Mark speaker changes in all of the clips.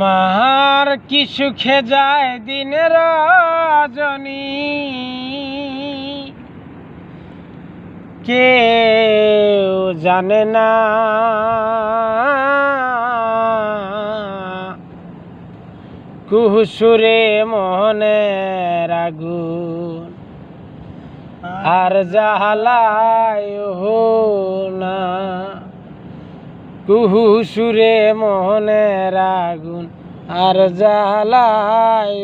Speaker 1: মার কি সুখে যায় দিনের রজনী, কেউ জানে না। কুহুসুরে মোহনের আগুন আর জ্বালায় না। কুহুসুরে মোহনের আগুন আর জ্বালায়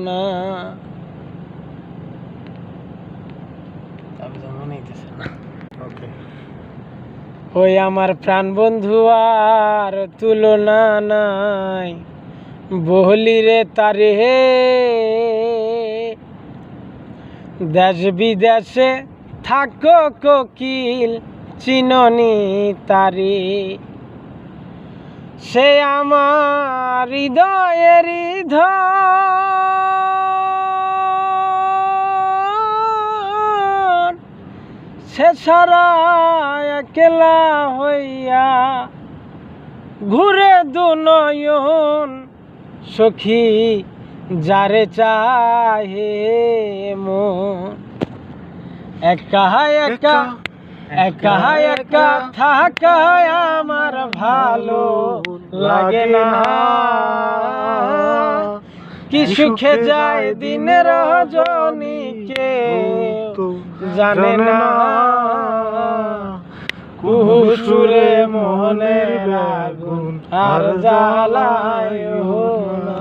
Speaker 1: না। ওই আমার প্রাণ বন্ধু আর তুলনা নাই, বহলি রে তারে দেশ বিদেশে থাকো কোকিল চিননি তারে। সে আমার হৃদয়ের ধন, সে সারা একলা হইয়া ঘুরে দু নয়ন। সখী যারে চাহে মন, একা একা একা একা থাকা আমার ভালো লাগে না। কি সুখে যায় দিনের রজনী, কেউ জানে না। কুহুসুরে মোহনের আগুন আর জ্বালায় না।